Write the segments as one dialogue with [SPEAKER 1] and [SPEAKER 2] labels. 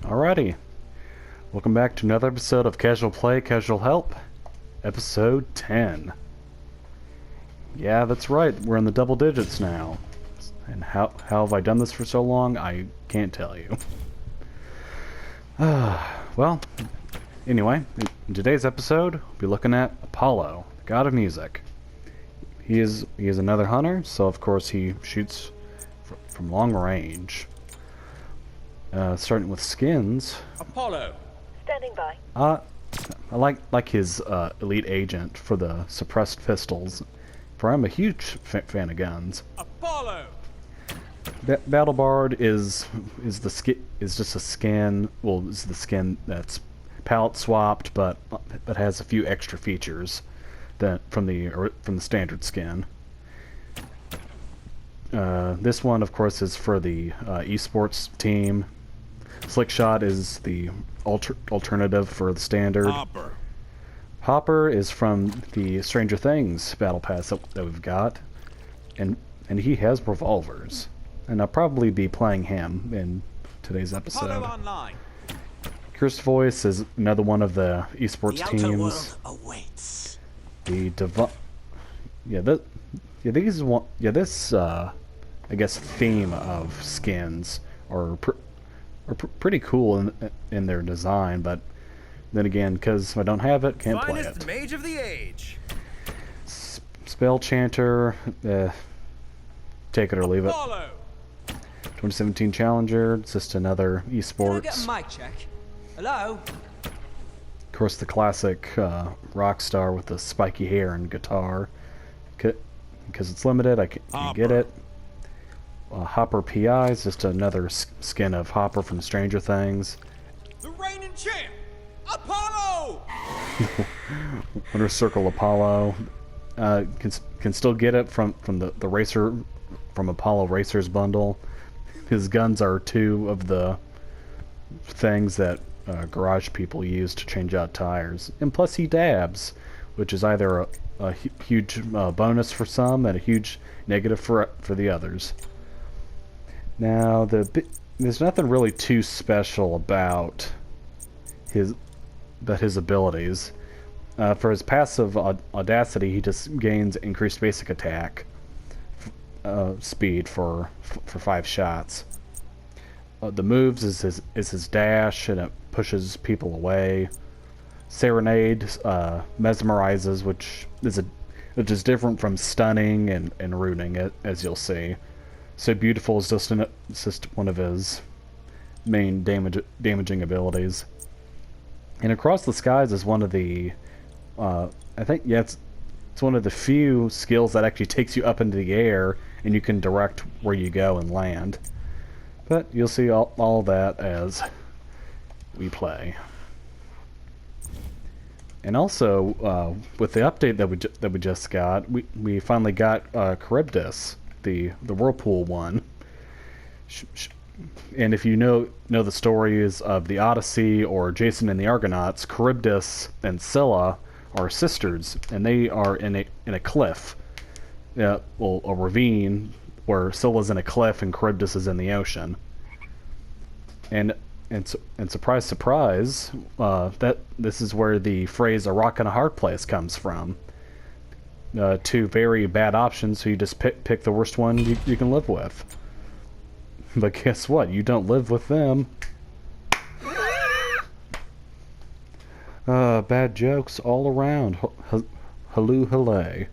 [SPEAKER 1] Alrighty, welcome back to another episode of Casual Play, Casual Help, episode 10. Yeah, that's right, we're in the double digits now. And how have I done this for so long? I can't tell you. Well, anyway, in today's episode, we'll be looking at Apollo, the god of music. He is another hunter, so of course he shoots from long range. Starting with skins.
[SPEAKER 2] Apollo.
[SPEAKER 3] Standing by.
[SPEAKER 1] I like his elite agent for the suppressed pistols. For I'm a huge fan of guns.
[SPEAKER 2] Apollo.
[SPEAKER 1] Battle Bard is just a skin. Well, is the skin that's palette swapped, but has a few extra features that from the standard skin. This one, of course, is for the esports team. Slickshot is the alternative for the standard. Hopper is from the Stranger Things battle pass that we've got, and he has revolvers, and I'll probably be playing him in today's episode. Chris Voice is another one of the esports teams.
[SPEAKER 2] The outer world awaits.
[SPEAKER 1] This I guess theme of skins are pretty cool in their design, but then again, because I don't have it, can't play it.
[SPEAKER 2] Mage of the age.
[SPEAKER 1] Spell Chanter, take it or leave it.
[SPEAKER 2] Apollo.
[SPEAKER 1] 2017 Challenger, it's just another esports.
[SPEAKER 2] Get a mic check. Hello.
[SPEAKER 1] Of course, the classic rock star with the spiky hair and guitar. Because it's limited, I can't get it. Hopper PI is just another skin of Hopper from Stranger Things.
[SPEAKER 2] The reigning champ, Apollo.
[SPEAKER 1] Winter Circle Apollo. Can still get it from the racer, from Apollo Racers bundle. His guns are two of the things that garage people use to change out tires, and plus he dabs, which is either a huge bonus for some and a huge negative for the others. Now, there's nothing really too special about his abilities. For his passive audacity, he just gains increased basic attack speed for 5 shots. The moves is his dash, and it pushes people away. Serenade mesmerizes, which is different from stunning and rooting, as you'll see. So Beautiful is just one of his main damaging abilities. And Across the Skies is one of the it's one of the few skills that actually takes you up into the air and you can direct where you go and land. But you'll see all that as we play. And also, with the update that we just got, we finally got Charybdis, the Whirlpool one. And if you know the stories of the Odyssey or Jason and the Argonauts, Charybdis and Scylla are sisters, and they are in a cliff, a ravine where Scylla's in a cliff and Charybdis is in the ocean. And surprise, surprise, that this is where the phrase "a rock and a hard place" comes from. Two very bad options, so you just pick the worst one you can live with. But guess what? You don't live with them. Bad jokes all around. Halloo hallay.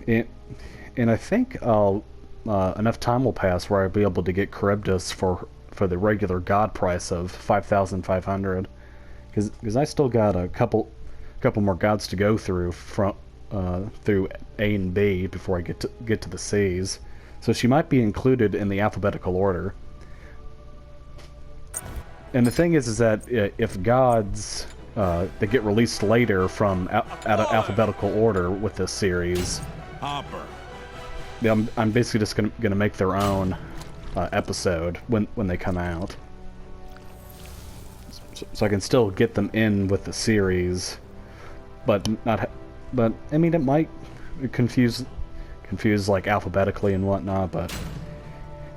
[SPEAKER 1] And I think enough time will pass where I'll be able to get Charybdis for the regular god price of 5,500. Because I still got a couple more gods to go through through A and B before I get to the C's, so she might be included in the alphabetical order. And the thing is that if gods that get released later from out of alphabetical order with this series,
[SPEAKER 2] Hopper.
[SPEAKER 1] I'm basically just gonna make their own episode when they come out. So I can still get them in with the series, but I mean, it might confuse like alphabetically and whatnot, but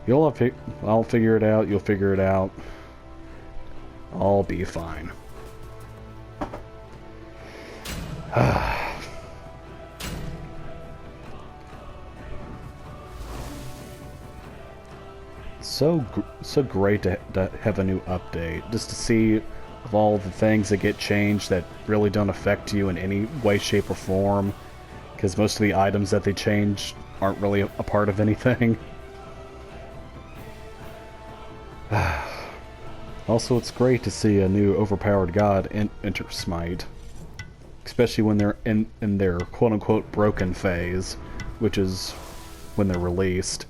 [SPEAKER 1] I'll figure it out. You'll figure it out. I'll be fine. So great to have a new update, just to see of all the things that get changed that really don't affect you in any way, shape, or form, because most of the items that they change aren't really a part of anything. Also, it's great to see a new overpowered god enter Smite, especially when they're in their quote-unquote broken phase, which is when they're released.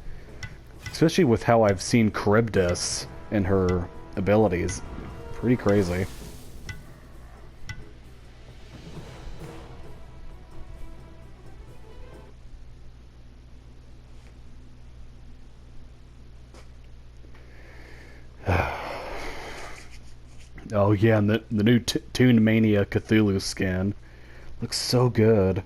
[SPEAKER 1] Especially with how I've seen Charybdis and her abilities. Pretty crazy. Oh yeah, and the new Toon Mania Cthulhu skin looks so good.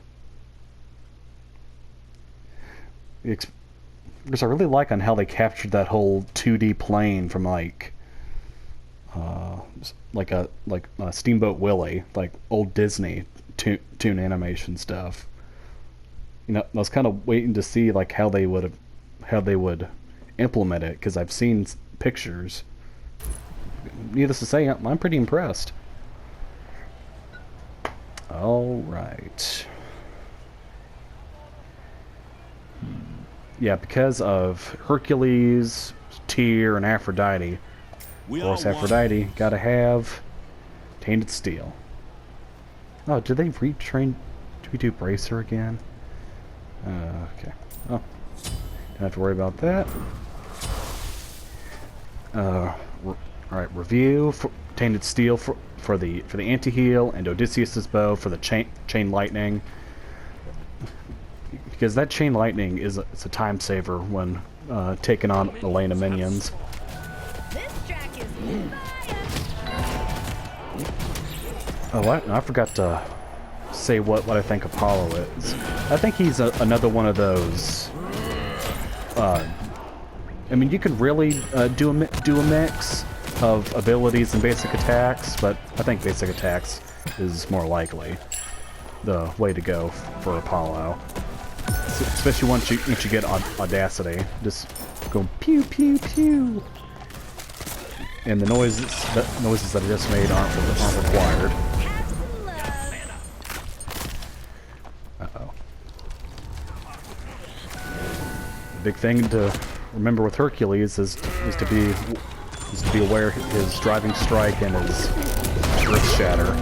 [SPEAKER 1] Because I really like on how they captured that whole 2D plane from like a Steamboat Willie, like old Disney toon animation stuff. You know, I was kind of waiting to see like how they would implement it, because I've seen pictures. Needless to say, I'm pretty impressed. All right. Yeah, because of Hercules, Tyr, and Aphrodite. Of course, Aphrodite gotta have Tainted Steel. Oh, did they retrain? Do we do Bracer again? Okay. Oh, don't have to worry about that. Alright, review for Tainted Steel for the anti-heal, and Odysseus's bow for the chain lightning. Because that chain lightning it's a time saver when taking on Elena minions.
[SPEAKER 3] This track is
[SPEAKER 1] Oh, I forgot to say what I think Apollo is. I think he's another one of those. I mean, you could really do a mix of abilities and basic attacks, but I think basic attacks is more likely the way to go for Apollo. Especially once you get Audacity, just go pew pew pew, and the noises that I just made aren't required. Uh-oh. The big thing to remember with Hercules is to be aware of his driving strike and his earth shatter.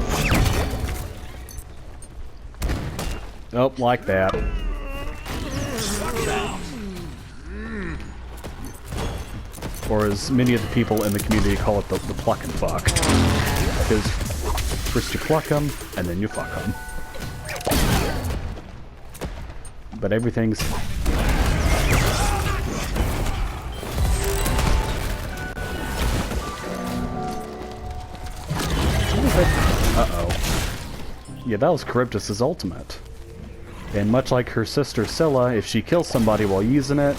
[SPEAKER 1] Oh, like that. Or as many of the people in the community call it, the pluck and fuck. Because first you pluck them, and then you fuck them. But everything's... Uh-oh. Yeah, that was Charybdis' ultimate. And much like her sister Scylla, if she kills somebody while using it,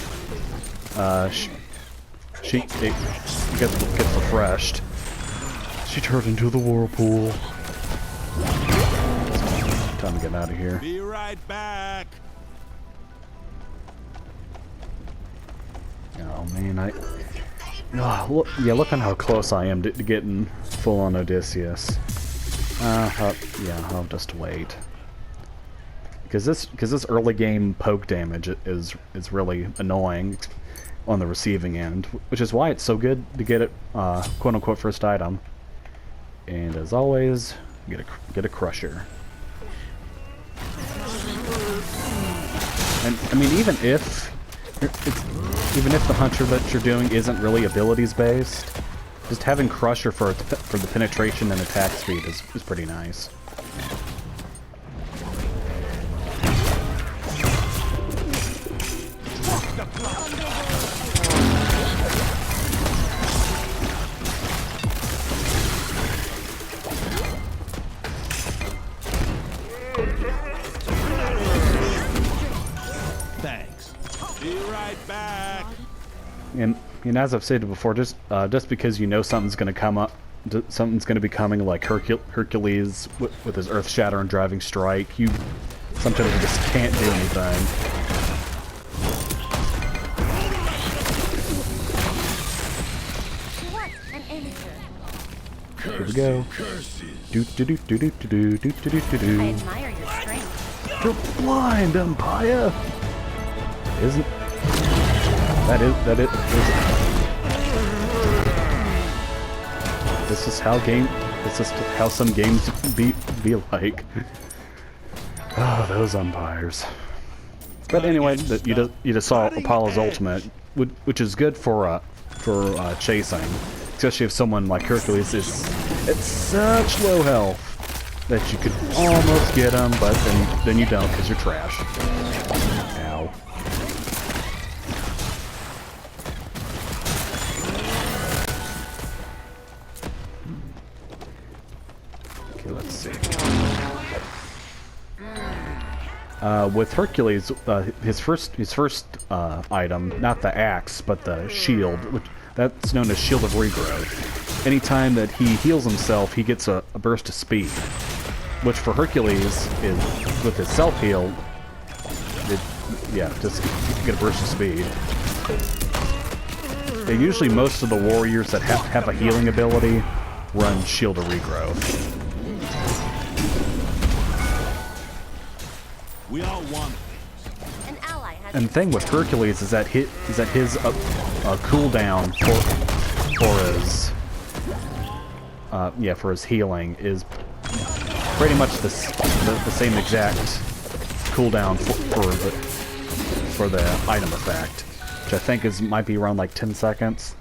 [SPEAKER 1] she gets refreshed. She turned into the whirlpool. Time to get out of here.
[SPEAKER 2] Be right back.
[SPEAKER 1] Oh man, look on how close I am to getting full on Odysseus. Yeah, I'll just wait. Because this early game poke damage is really annoying on the receiving end, which is why it's so good to get it quote unquote first item. And as always, get a crusher. And I mean, even if the hunter that you're doing isn't really abilities based, just having crusher for the penetration and attack speed is pretty nice.
[SPEAKER 2] Thanks. Be right back.
[SPEAKER 1] And as I've said before, just because you know something's going to come up, something's going to be coming, like Hercules with his earth-shattering driving strike, you sometimes just can't do anything.
[SPEAKER 3] What an answer.
[SPEAKER 1] Here we go. Do do do do do do do do do do do.
[SPEAKER 3] I admire your strength.
[SPEAKER 1] You're blind, Umpire. Isn't that is this is how some games be like. Oh, those umpires. But anyway, you just saw Apollo's ultimate, which is good for chasing, especially if someone like Hercules is at such low health that you could almost get him, but then you don't because you're trash. Ow. Okay, let's see. With Hercules, his first item, not the axe, but the shield, that's known as Shield of Regrowth. Anytime that he heals himself, he gets a burst of speed, which for Hercules is with his self heal. Just get a burst of speed. And usually, most of the warriors that have a healing ability run Shield of Regrowth.
[SPEAKER 2] We all want
[SPEAKER 3] An ally has
[SPEAKER 1] And the thing with Hercules is that his cooldown for his healing is pretty much the same exact cooldown for the item effect, which I think might be around like 10 seconds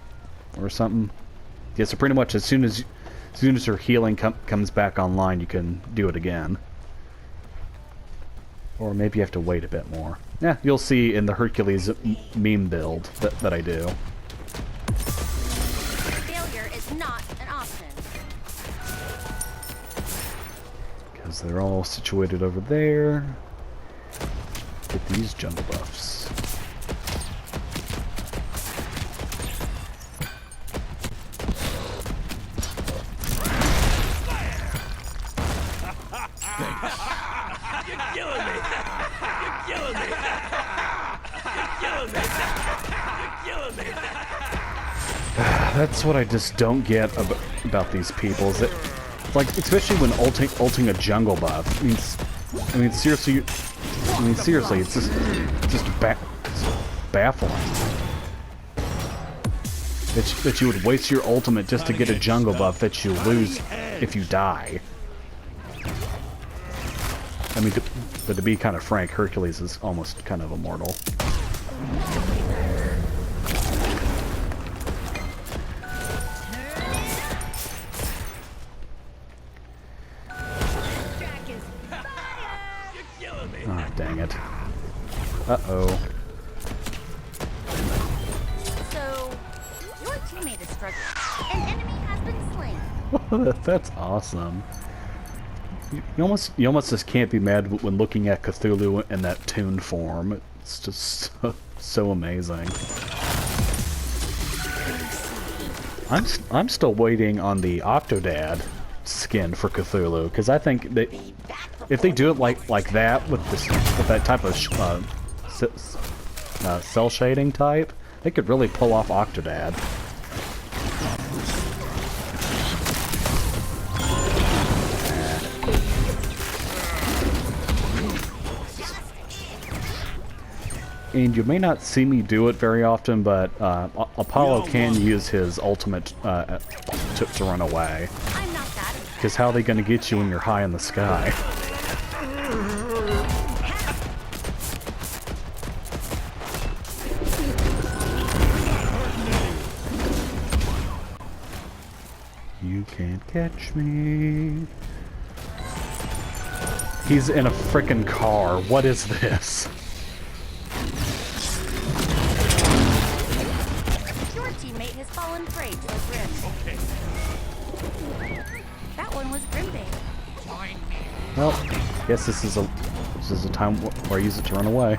[SPEAKER 1] or something. Yeah, so pretty much as soon as your healing comes back online, you can do it again. Or maybe you have to wait a bit more. Yeah, you'll see in the Hercules meme build that I do.
[SPEAKER 3] failure is not an option.
[SPEAKER 1] Because they're all situated over there. Get these jungle buffs. That's what I just don't get about these people. Is that, like, especially when ulting a jungle buff. I mean, seriously, it's just baffling that you would waste your ultimate just to get a jungle buff that you lose if you die. I mean, but to be kind of frank, Hercules is almost kind of immortal. Oh, dang it. Uh-oh.
[SPEAKER 3] So, your teammate is struggling. An enemy has been slain.
[SPEAKER 1] That's awesome. You almost just can't be mad when looking at Cthulhu in that toon form. It's just so amazing. I'm still waiting on the Octodad skin for Cthulhu, because I think that if they do it like that with that type of cell shading type, they could really pull off Octodad. And you may not see me do it very often, but Apollo can use his ultimate to run away.
[SPEAKER 3] I'm not that.
[SPEAKER 1] Because how are they going to get you when you're high in the sky? You can't catch me. He's in a frickin' car. What is this?
[SPEAKER 3] Your teammate has fallen prey to a grim. That one was Grimbane.
[SPEAKER 1] Well, guess this is a time where I use it to run away.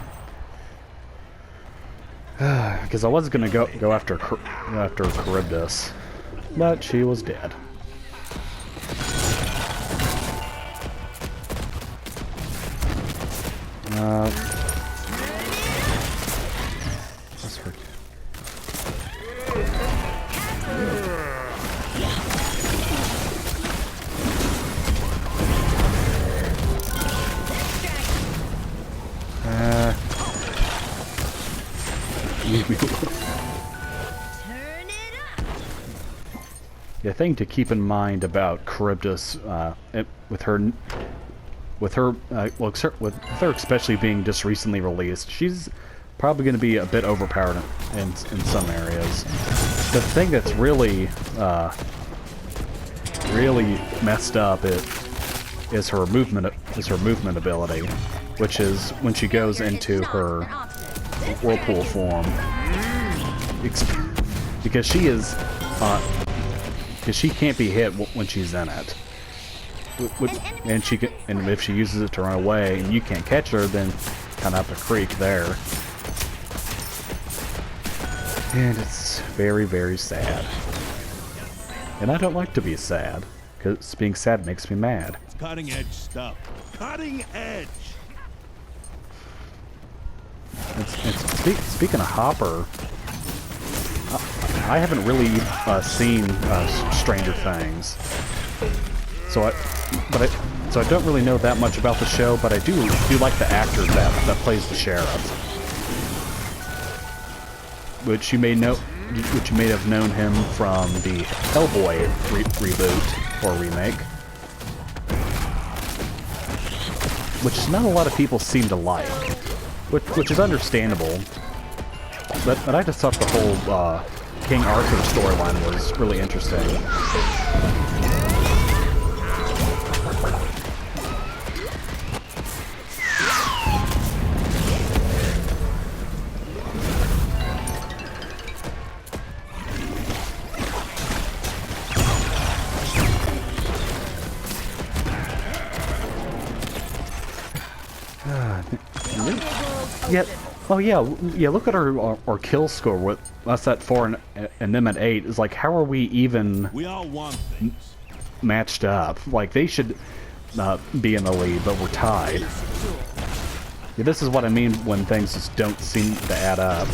[SPEAKER 1] Because I was gonna go after Charybdis, but she was dead. That's her. The thing to keep in mind about Charybdis, with her especially being just recently released, she's probably going to be a bit overpowered in some areas. The thing that's really messed up is her movement ability, which is when she goes into her whirlpool form, because she is because she can't be hit when she's in it. And if she uses it to run away and you can't catch her, then kind of up a creek there. And it's very, very sad. And I don't like to be sad, because being sad makes me mad.
[SPEAKER 4] It's cutting edge stuff. Cutting edge.
[SPEAKER 1] Speaking of Hopper, I haven't really seen Stranger Things, so I don't really know that much about the show. But I do like the actor that plays the sheriff, which you may have known him from the Hellboy reboot or remake, which not a lot of people seem to like, which is understandable. But I just thought the whole King Arthur storyline was really interesting. Yeah. Oh yeah. Look at our kill score with us at 4 and them at 8. It's like, how are we even
[SPEAKER 4] We all want things.
[SPEAKER 1] matched up? Like, they should be in the lead, but we're tied. Yeah, this is what I mean when things just don't seem to add up.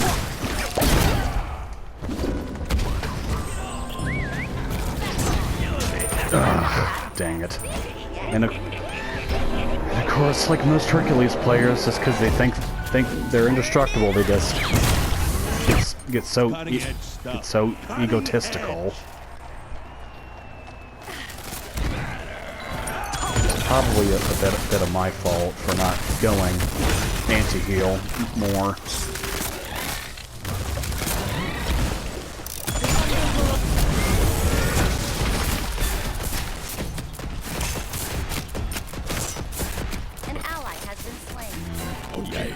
[SPEAKER 1] Ugh, dang it. And of course, like most Hercules players, just because they think they're indestructible, they just get so egotistical. Probably a bit of my fault for not going anti-heal more.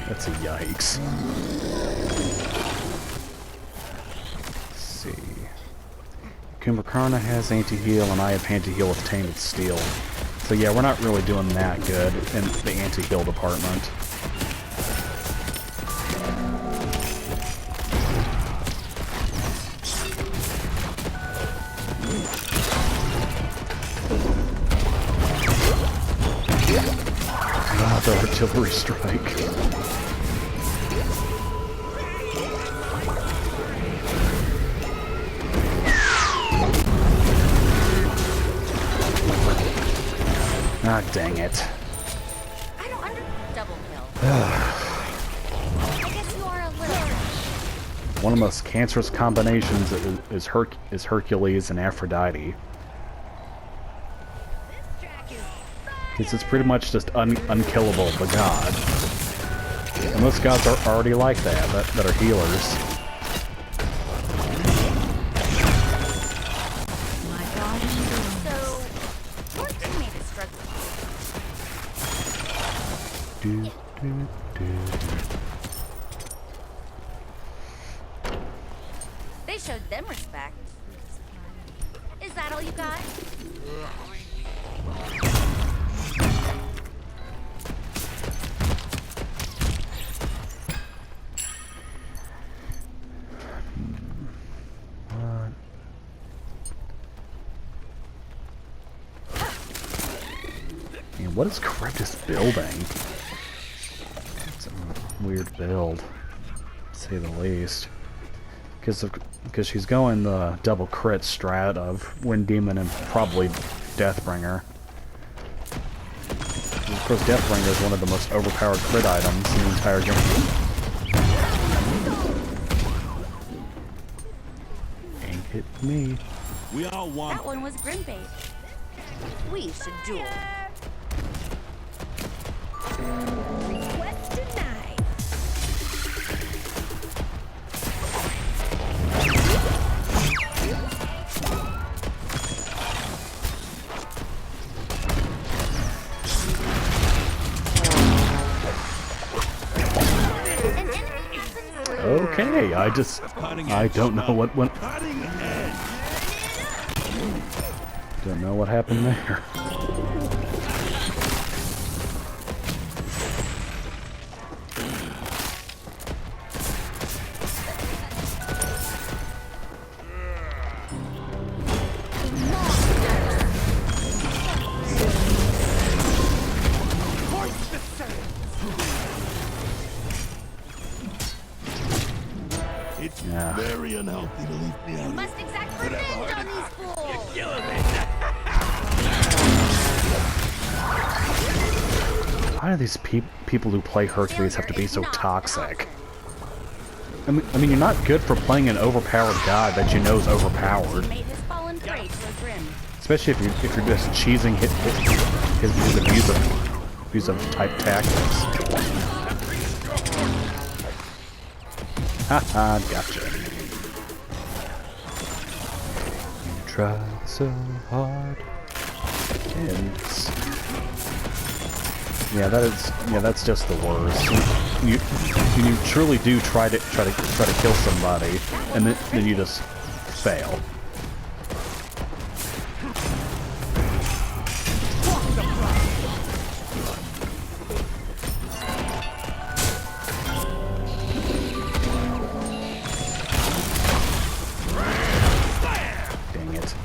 [SPEAKER 1] That's a yikes. Let's see. Kumbhakarna has anti-heal, and I have anti-heal with Tainted Steel. So yeah, we're not really doing that good in the anti-heal department. Ah, the artillery strike. Ah, dang it.
[SPEAKER 3] I don't double kill. I guess you are a little.
[SPEAKER 1] One of the most cancerous combinations is Hercules and Aphrodite. Because it's pretty much just unkillable, the god. And most gods are already like that are healers.
[SPEAKER 3] They showed them respect. Is that all you got?
[SPEAKER 1] what is Charybdis building? It's a weird build, to say the least. Because she's going the double crit strat of Wind Demon and probably Deathbringer. Of course, Deathbringer is one of the most overpowered crit items in the entire game. Ain't hit me.
[SPEAKER 4] We all want.
[SPEAKER 3] That one was Grimbait. We should duel. Request denied.
[SPEAKER 1] Okay, I don't know what went.
[SPEAKER 4] Cutting edge.
[SPEAKER 1] Don't know what happened there.
[SPEAKER 4] It's
[SPEAKER 1] Yeah.
[SPEAKER 4] very unhealthy to leave me out.
[SPEAKER 3] Must exact revenge on these fools.
[SPEAKER 1] Why do these people who play Hercules have to be so toxic? I mean, you're not good for playing an overpowered god that you know is overpowered.
[SPEAKER 3] Made his fallen prey to a grim.
[SPEAKER 1] Especially if you're just cheesing his abusive type tactics. Haha, gotcha. You try so hard. And that's just the worst. You truly do try to kill somebody, and then you just fail. Dang it.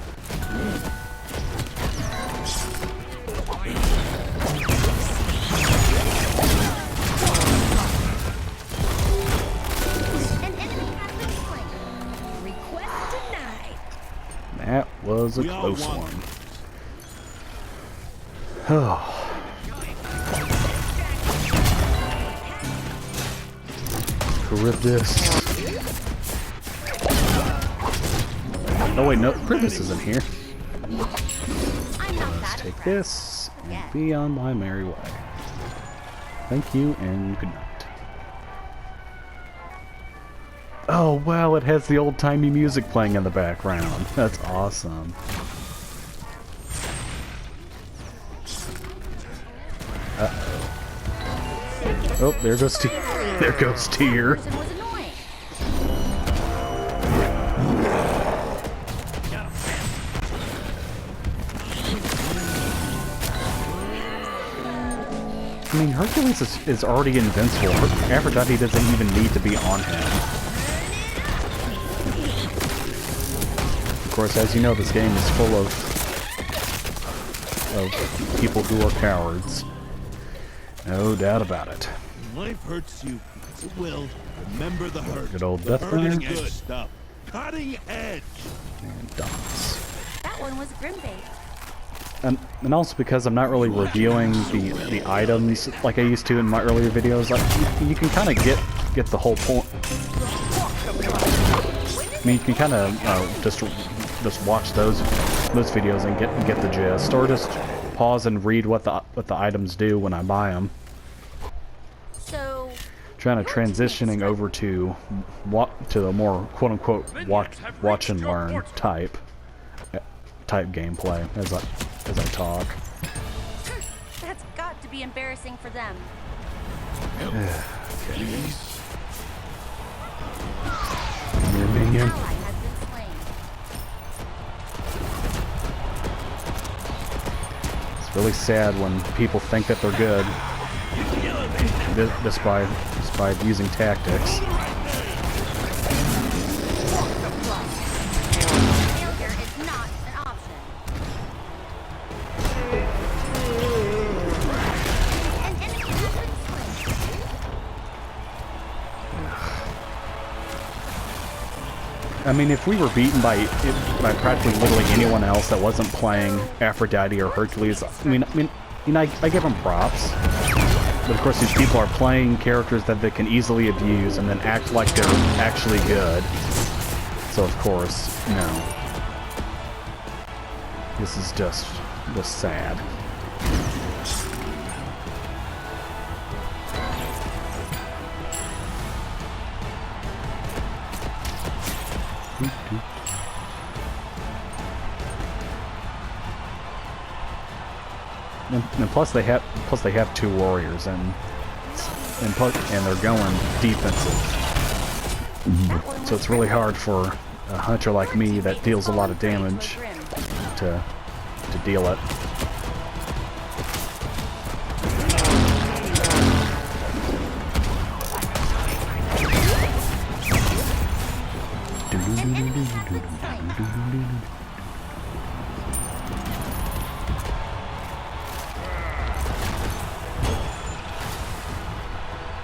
[SPEAKER 3] An enemy has been slain. Request denied.
[SPEAKER 1] That was a
[SPEAKER 4] We all
[SPEAKER 1] close
[SPEAKER 4] want-
[SPEAKER 1] one. Oh. Charybdis. Oh wait, no, Charybdis isn't here.
[SPEAKER 3] I'm not
[SPEAKER 1] Let's
[SPEAKER 3] that
[SPEAKER 1] take
[SPEAKER 3] impressed.
[SPEAKER 1] this and be on my merry way. Thank you and good night. Oh wow, it has the old-timey music playing in the background. That's awesome. Oh, there goes there goes Tyr.
[SPEAKER 3] Person was annoying.
[SPEAKER 1] I mean, Hercules is already invincible. Aphrodite doesn't even need to be on him. Of course, as you know, this game is full of people who are cowards. No doubt about it.
[SPEAKER 4] When life hurts you, because it will. Remember the hurt.
[SPEAKER 1] Good old
[SPEAKER 4] The
[SPEAKER 1] Deathbringer.
[SPEAKER 4] cutting edge stuff. Cutting edge.
[SPEAKER 1] And dots.
[SPEAKER 3] That one was Grimbait.
[SPEAKER 1] And also because I'm not really reviewing the items like I used to in my earlier videos, like you can kind of get the whole point. I mean, you can kind of just watch those videos and get the gist, or just pause and read what the items do when I buy them.
[SPEAKER 3] So,
[SPEAKER 1] Trying to transitioning over to the more quote unquote watch and learn type gameplay as I talk.
[SPEAKER 3] that's got to be embarrassing for them.
[SPEAKER 4] Please.
[SPEAKER 1] Your minion.
[SPEAKER 3] Ally has been slain.
[SPEAKER 1] It's really sad when people think that they're good just by using tactics.
[SPEAKER 3] Failure is not an option.
[SPEAKER 1] I mean, if we were beaten by practically literally anyone else that wasn't playing Aphrodite or Hercules, I give them props. But of course, these people are playing characters that they can easily abuse and then act like they're actually good. So of course, no. This is just sad. And plus they have two warriors and they're going defensive. So it's really hard for a hunter like me that deals a lot of damage to deal it.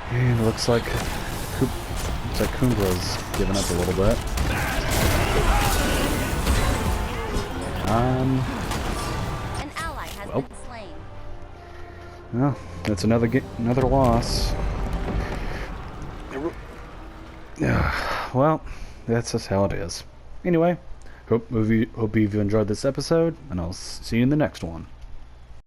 [SPEAKER 1] And it looks like Kumbra's giving up a little bit.
[SPEAKER 3] An ally has been slain.
[SPEAKER 1] Well, that's another loss. Well, that's just how it is. Anyway, hope you've enjoyed this episode, and I'll see you in the next one.